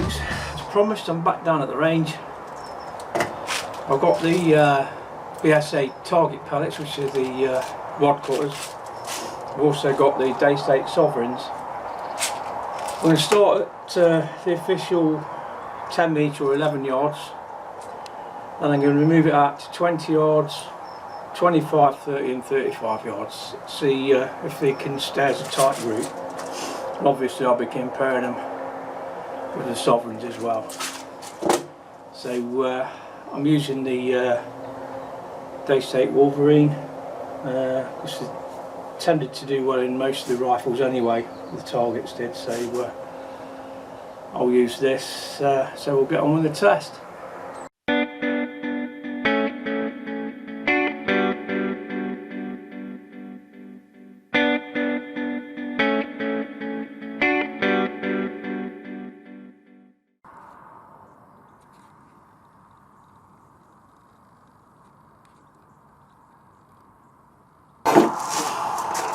folks, as promised, I'm back down at the range. I've got the BSA Target pellets, which are the rod cutters. I've also got the Daystate Sovereigns. I'm going to start at the official 10 metre or 11 yards, and I'm going to move it out to 20 yards, 25, 30 and 35 yards. See if they can stay as a tight route. And obviously I'll be comparing them with the Sovereigns as well. So I'm using the Daystate Wolverine because they tended to do well in most of the rifles anyway, the Targets did, so I'll use this, so we'll get on with the test.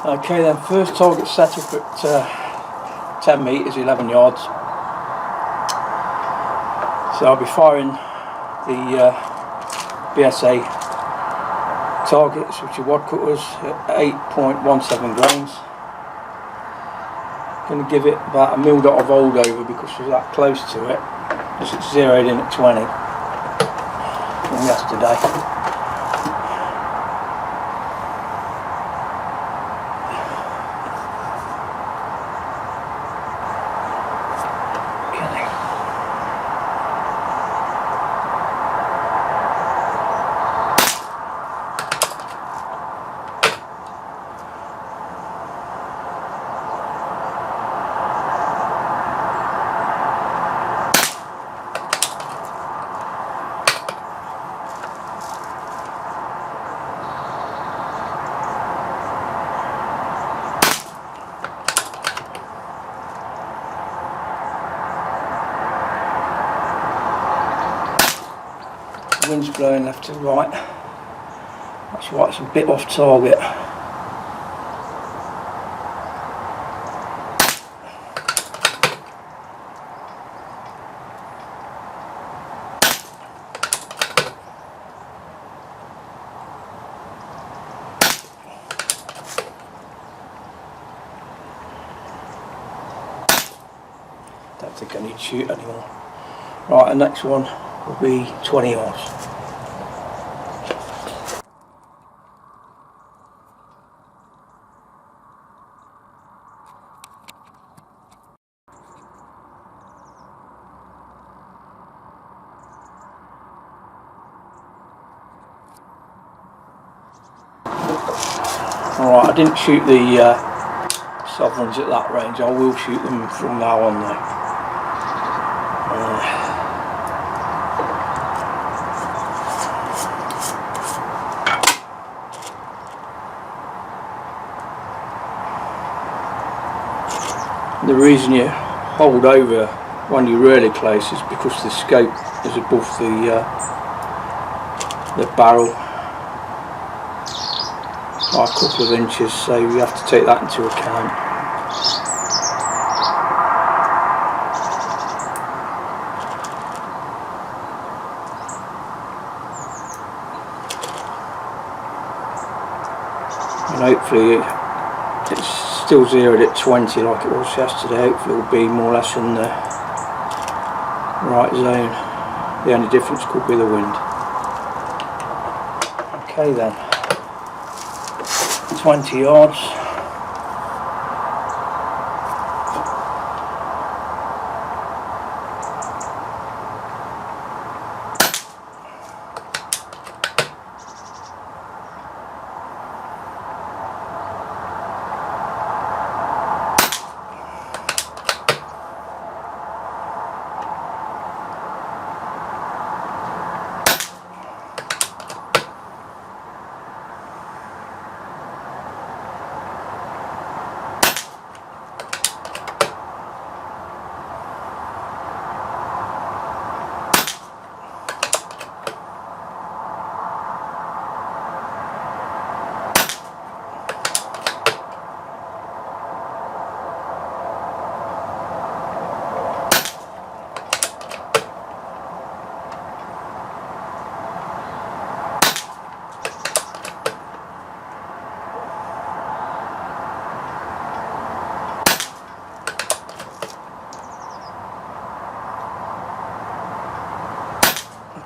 Okay then, first target set up at 10 metres, 11 yards. So I'll be firing the BSA Targets, which are wad cutters, at 8.17 grains. Going to give it about a mil dot of old over because we're that close to it. It's zeroed in at 20 from yesterday. Wind's blowing left to right. That's why it's a bit off target. Don't think I need to shoot anymore. Right, the next one will be 20 yards. Alright, I didn't shoot the Sovereigns at that range. I will shoot them from now on though. The reason you hold over when you're really close is because the scope is above the barrel by a couple of inches, so you have to take that into account. And hopefully it's still zeroed at 20 like it was yesterday. Hopefully it will be more or less in the right zone. The only difference could be the wind. Okay then, 20 yards.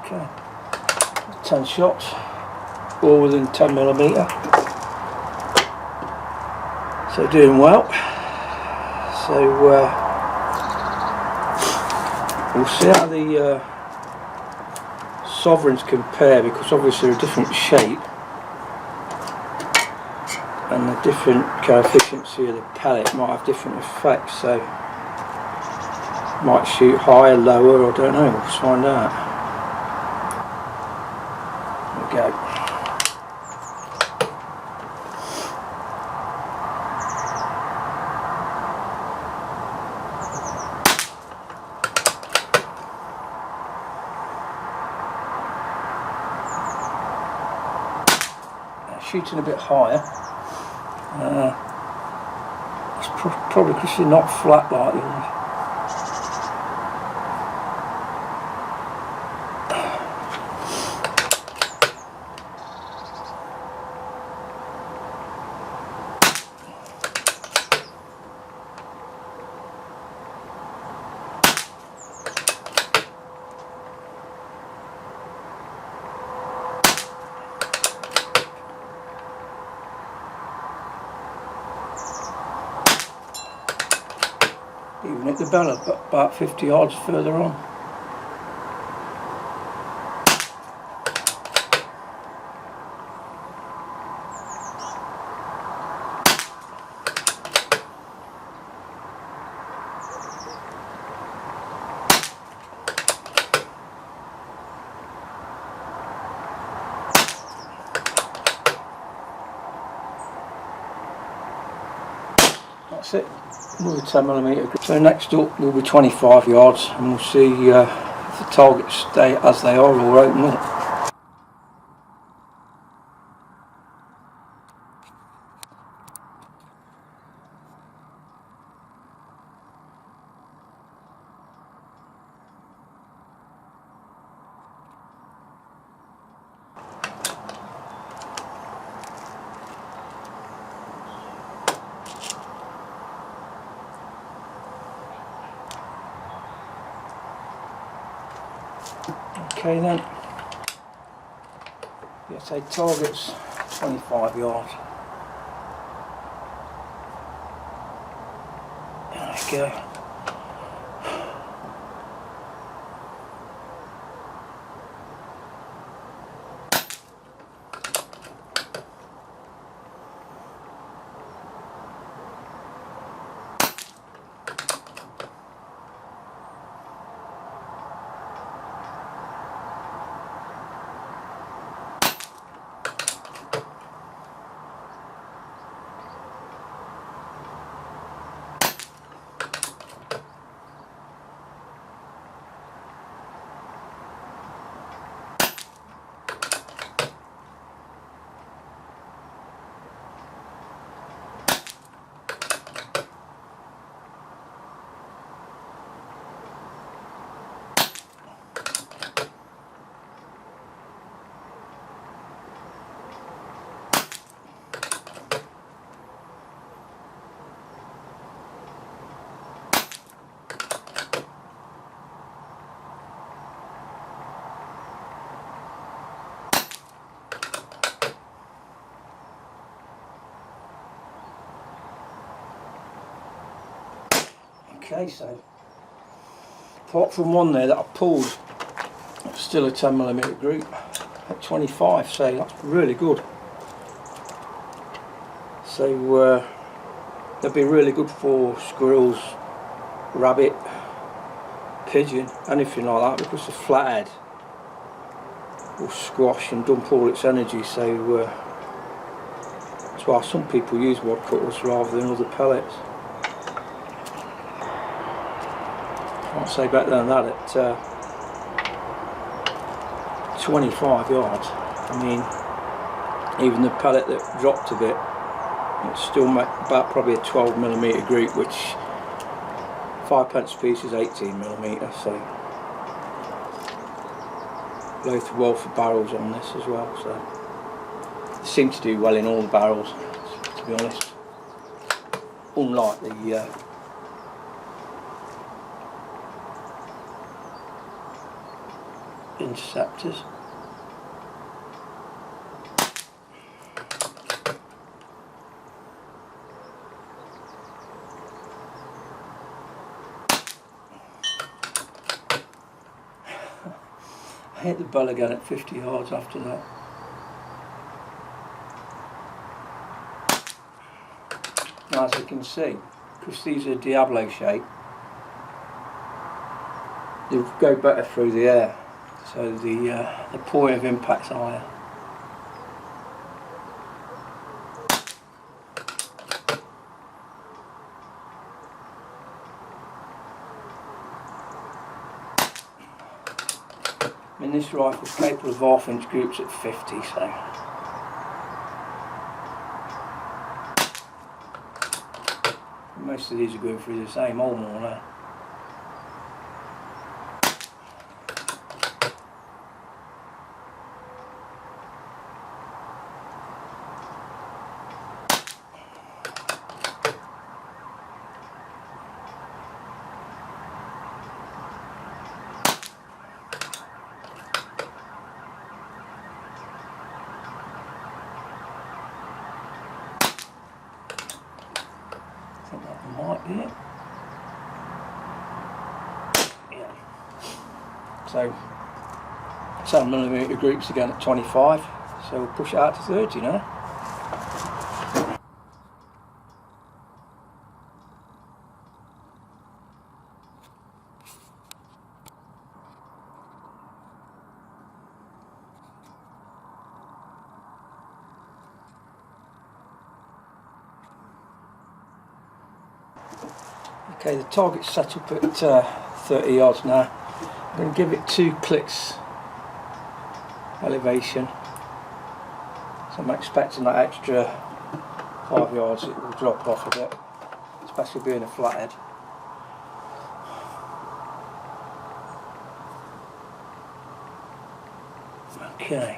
Okay, 10 shots, all within 10mm. So doing well. So we'll see how the Sovereigns compare, because obviously they're a different shape and the different coefficiency of the pellet might have different effects, so might shoot higher, lower, or I don't know, we'll find out. There we go. Shooting a bit higher. It's probably because she's not flat like the others. Even at the bellow, but about 50 yards further on. That's it. Another 10mm. So next up will be 25 yards, and we'll see if the targets stay as they are or open up. Okay then, BSA Target's 25 yards. There we go. Okay, so apart from one there that I pulled, it's still a 10mm group at 25, so that's really good. So they'll be really good for squirrels, rabbit, pigeon, anything like that, because the flathead will squash and dump all its energy. So that's why some people use wad cutters rather than other pellets. I'll say better than that at 25 yards. I mean, even the pellet that dropped a bit, it's still about probably a 12mm group, which 5p piece is 18mm, so both well for barrels on this as well. So they seem to do well in all the barrels, to be honest, unlike the interceptors. I hit the bell again at 50 yards after that. Now, as you can see, because these are diabolo shape, they go better through the air, so the point of impact's higher. I mean, this rifle's capable of half-inch groups at 50, so. Most of these are going through the same hole more now. I think that might be it. Yeah. So 7mm groups again at 25, so we'll push it out to 30 now. Okay, the target's set up at 30 yards now. I'm going to give it 2 clicks elevation. So I'm expecting that extra 5 yards it will drop off a bit, especially being a flathead. Okay.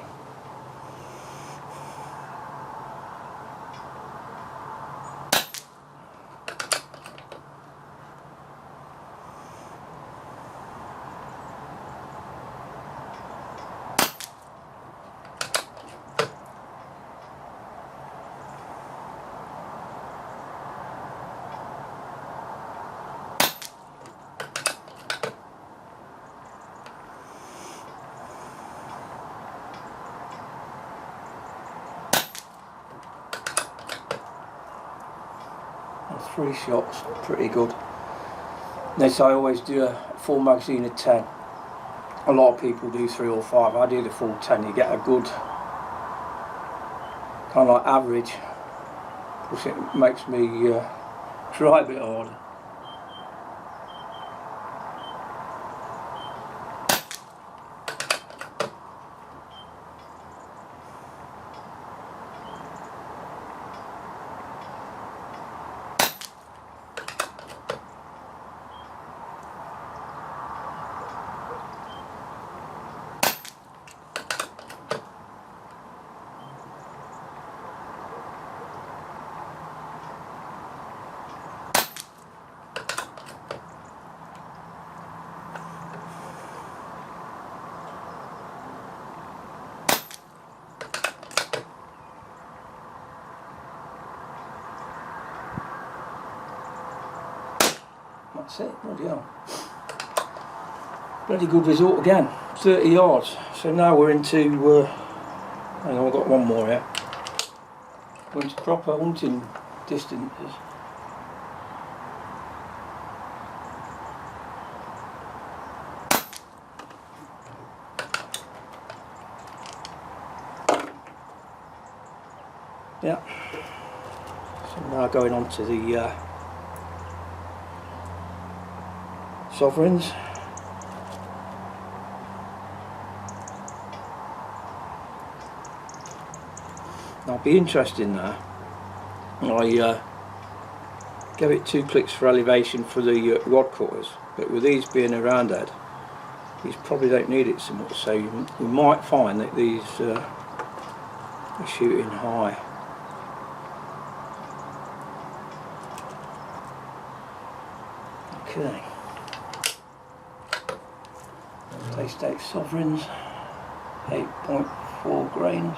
And 3 shots, pretty good. This I always do a full magazine of 10. A lot of people do 3 or 5. I do the full 10. You get a good kind of like average. Plus it makes me try a bit harder. That's it, bloody hell. Bloody good result again, 30 yards. So now we're into, hang on, I've got one more here. We're into proper hunting distances. Yeah. So now going on to the Sovereigns. That'll be interesting now. I gave it 2 clicks for elevation for the rod cutters, but with these being a round head, these probably don't need it so much, so we might find that these are shooting high. Okay. Daystate Sovereigns, 8.4 grains.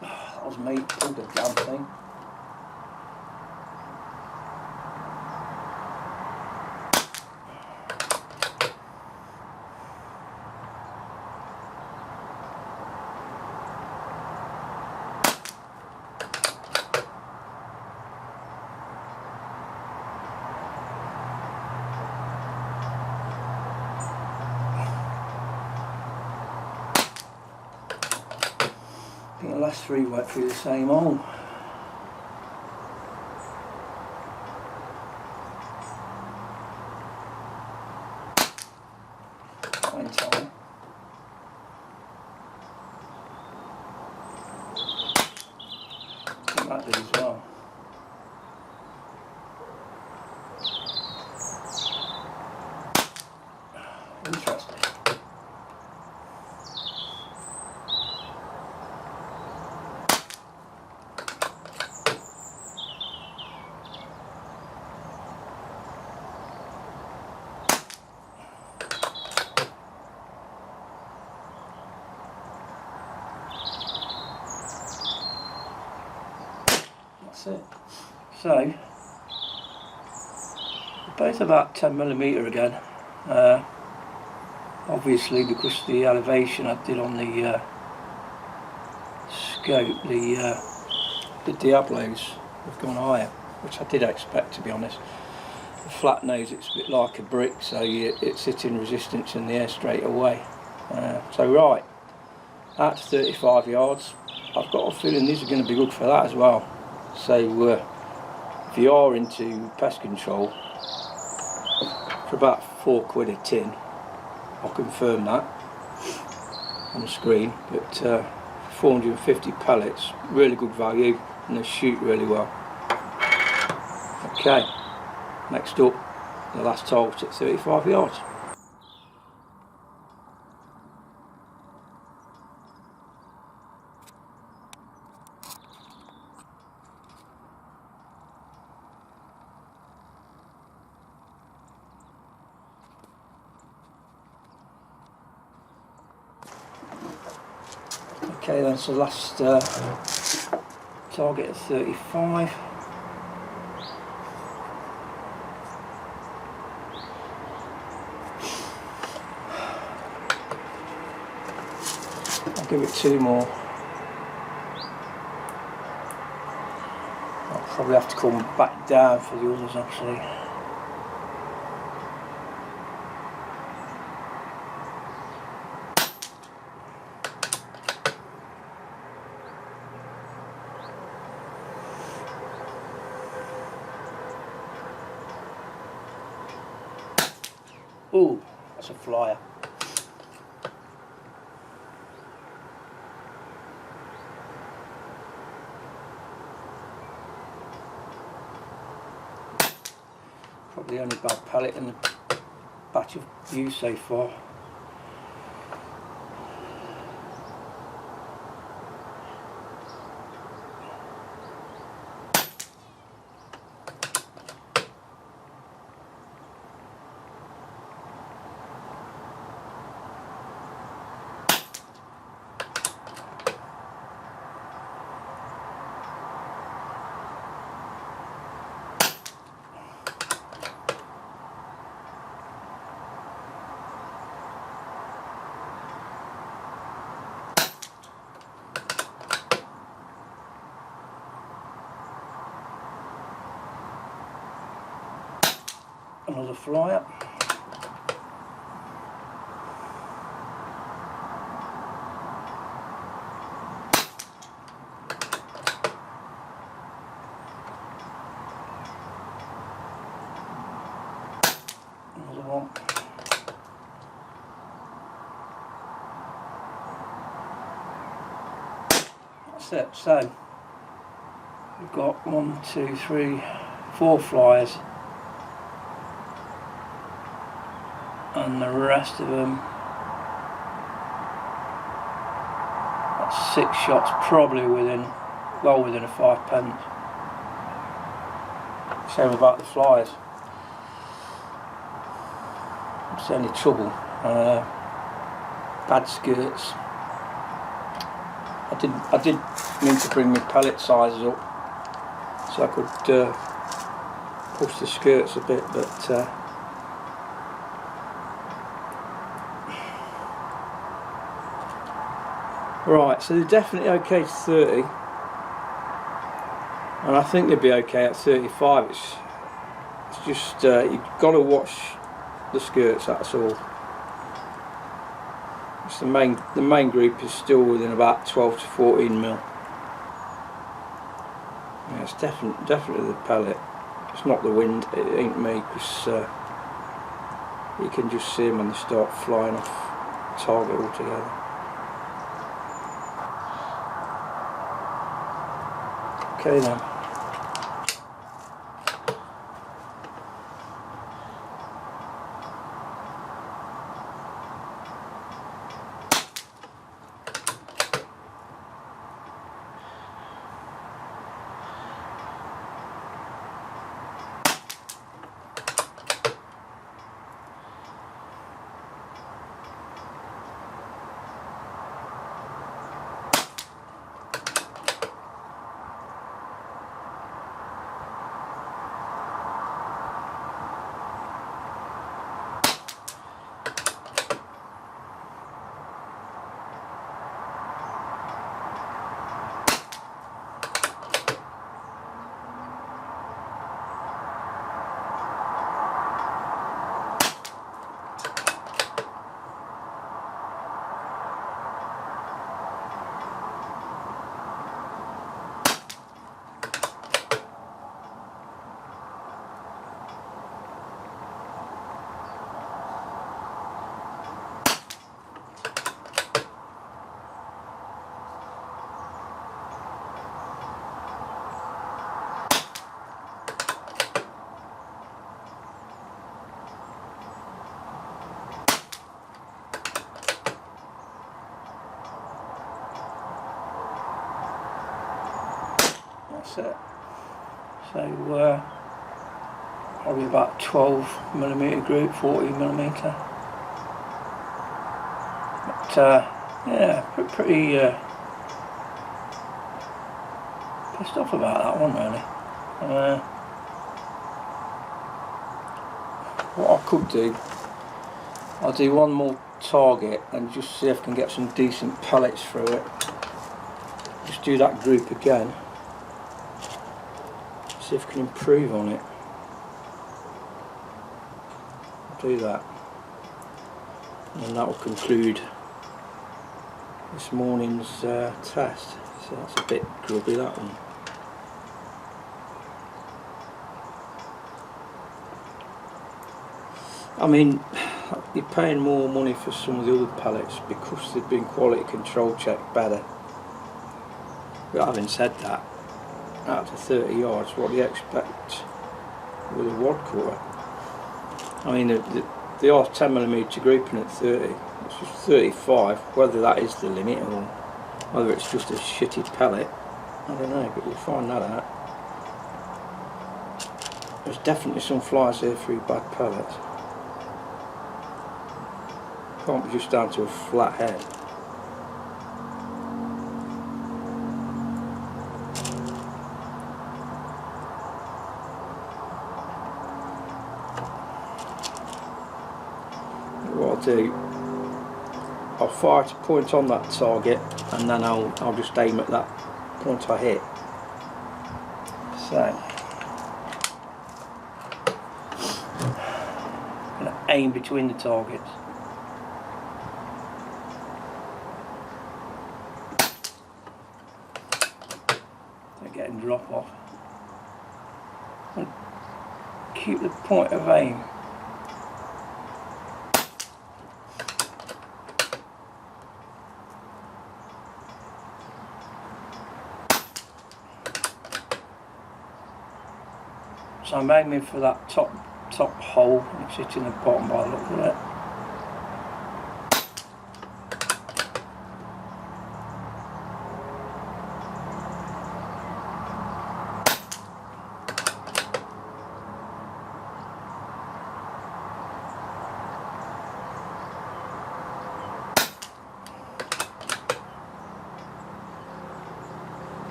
That was me, pulled the damn thing. I think the last three went through the same hole. Fine time. I think that did as well. Interesting. That's it. So, both about 10mm again. Obviously, because of the elevation I did on the scope, the diabolos have gone higher, which I did expect, to be honest. The flat nose, it's a bit like a brick, so it's hitting resistance in the air straight away. So right, that's 35 yards. I've got a feeling these are going to be good for that as well. So if you are into pest control, for about £4 a tin, I'll confirm that on the screen, but 450 pellets, really good value, and they shoot really well. Okay, next up, the last target at 35 yards. Okay then, so last target at 35. I'll give it 2 more. I'll probably have to come back down for the others actually. Ooh, that's a flyer. Probably only bad pellet in the batch of views so far. Another flyer. Another one. That's it. So we've got 1, 2, 3, 4 flyers. And the rest of them, that's 6 shots, probably within well within a 5p. Same about the flies. It's the only trouble. Bad skirts. I did mean to bring my pellet sizes up so I could push the skirts a bit, but right, so they're definitely okay to 30, and I think they'd be okay at 35. It's just you've got to watch the skirts, that's all. It's the main group is still within about 12 to 14mm. Yeah, it's definitely the pellet. It's not the wind, it ain't me, because you can just see them when they start flying off target altogether. Okay then. That's it. So probably about 12mm group, 40mm. But yeah, pretty pissed off about that one really. What I could do, I'll do one more target and just see if I can get some decent pellets through it. Just do that group again. See if I can improve on it. Do that, and that will conclude this morning's test. So that's a bit grubby, that one. I mean, you're paying more money for some of the other pellets because they've been quality control checked better. But having said that, out to 30 yards, what do you expect with a wad cutter? I mean, they are 10mm grouping at 30, it's just 35, whether that is the limit or whether it's just a shitty pellet, I don't know, but we'll find that out. There's definitely some flies here through bad pellets. Can't be just down to a flat head. What I'll do, I'll fire to point on that target and then I'll just aim at that point I hit. So I'm going to aim between the targets. They're getting drop off. And keep the point of aim. So I'm aiming for that top hole, it's hitting the bottom by the look of it.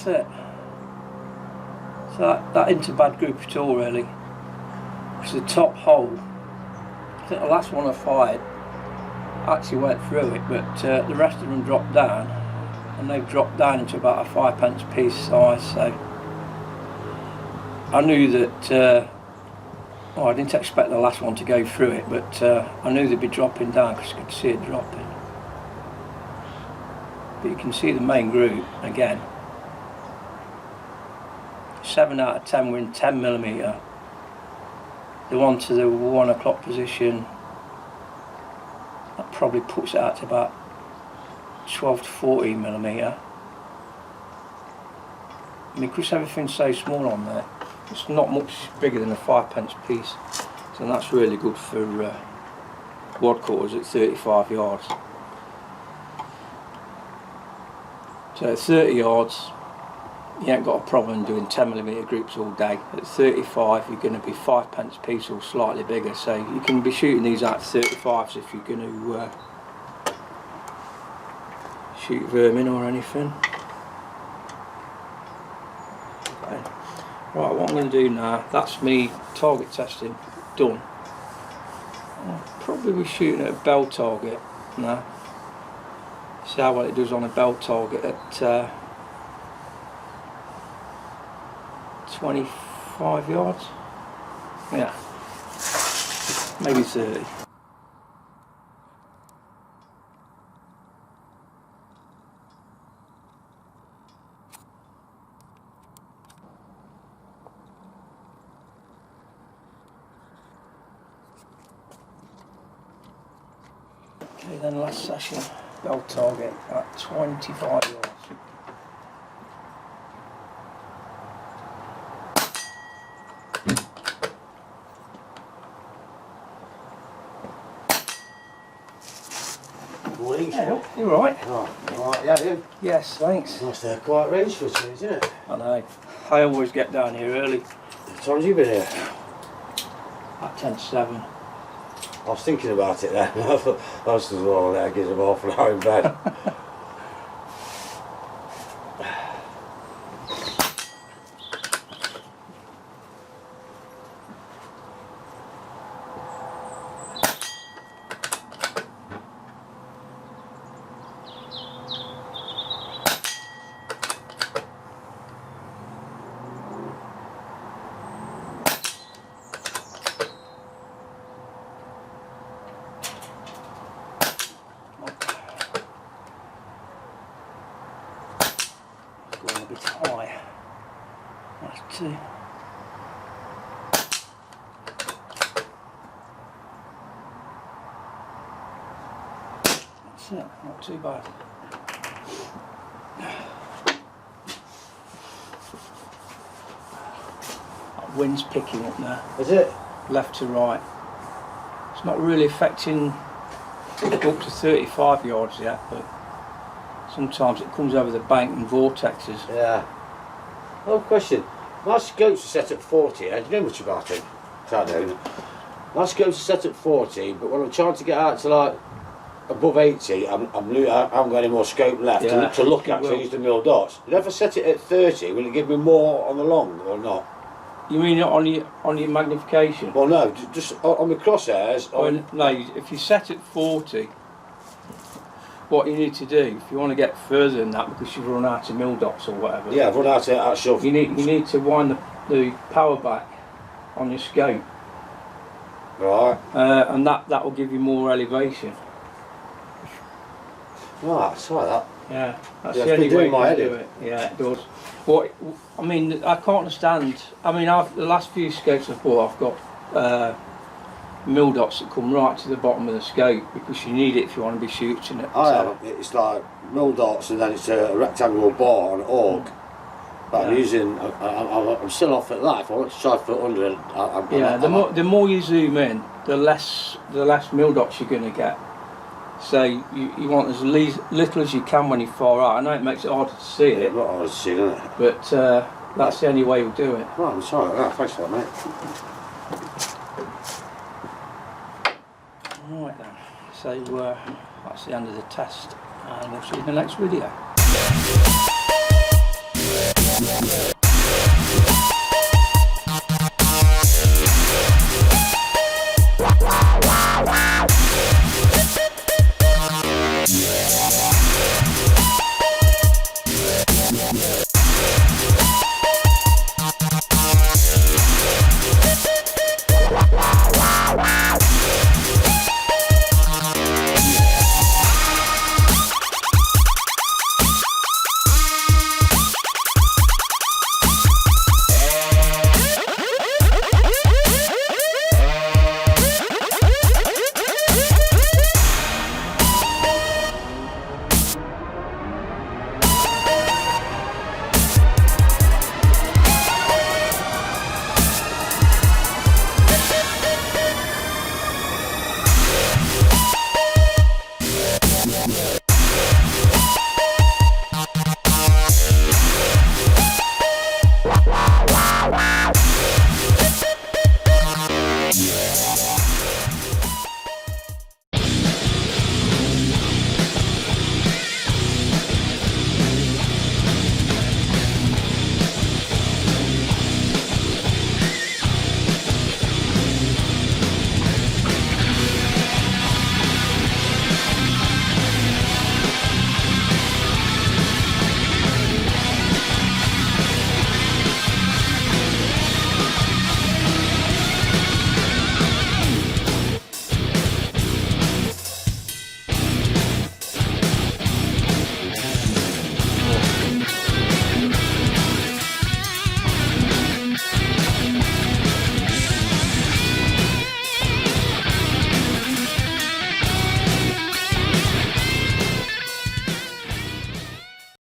it. So that isn't a bad group at all really. Because the top hole, I think the last one I fired actually went through it, but the rest of them dropped down, and they've dropped down into about a 5p piece size. So I knew that, I didn't expect the last one to go through it, but I knew they'd be dropping down because I could see it dropping. But you can see the main group again. 7 out of 10 were in 10mm. The one to the 1 o'clock position, that probably puts it out to about 12 to 14mm. I mean, because everything's so small on there, it's not much bigger than a 5p piece, so that's really good for wad cutters at 35 yards. So at 30 yards, you ain't got a problem doing 10mm groups all day. At 35, you're going to be 5p piece or slightly bigger, so you can be shooting these out 35s if you're going to shoot vermin or anything. Okay. Right, what I'm going to do now, that's me target testing done. I'll probably be shooting at a bell target now. See how well it does on a bell target at 25 yards. Yeah, maybe 30. Okay, then last session, bell target at 25 yards. Morning. Yeah, you alright? Oh, alright, yeah, you? Yes, thanks. Nice to have quiet range for a change, isn't it? I know. I always get down here early. What time have you been here? At 10 to 7. I was thinking about it then. I thought, I was just, oh, that gives him half an hour in bed. Going a bit high. That's 2. That's it, not too bad. That wind's picking up now. Is it? Left to right. It's not really affecting up to 35 yards yet, but sometimes it comes over the bank and vortexes. Yeah. Oh, question. My scopes are set at 40. Do you know much about it? I don't. My scopes are set at 40, but when I'm trying to get out to like above 80, I haven't got any more scope left to look at, so I use the mill dots. But if I set it at 30, will it give me more on the long or not? You mean on your magnification? Well, no, just on the crosshairs. No, if you set at 40, what you need to do, if you want to get further than that, because you've run out of mill dots or whatever. Yeah, I've run out of actual. You need to wind the power back on your scope. Right. And that will give you more elevation. Right, that's like that. Yeah, that's Yeah, the only way my to do it. Yeah, it does. What I mean, I can't understand. I mean, the last few scopes I've bought, I've got mill dots that come right to the bottom of the scope because you need it if you want to be shooting it. It's like mill dots and then it's a rectangular bar on an orc. But I'm using. I'm still off at that. If I want to try for 100, the more you zoom in, the less mill dots you're going to get. So you want as little as you can when you're far out. I know it makes it harder to see it. Not hard to see, doesn't it? But that's the only way we'll do it. Right, I'm sorry. Right, thanks for that, mate. Right then. So that's the end of the test, and we'll see you in the next video.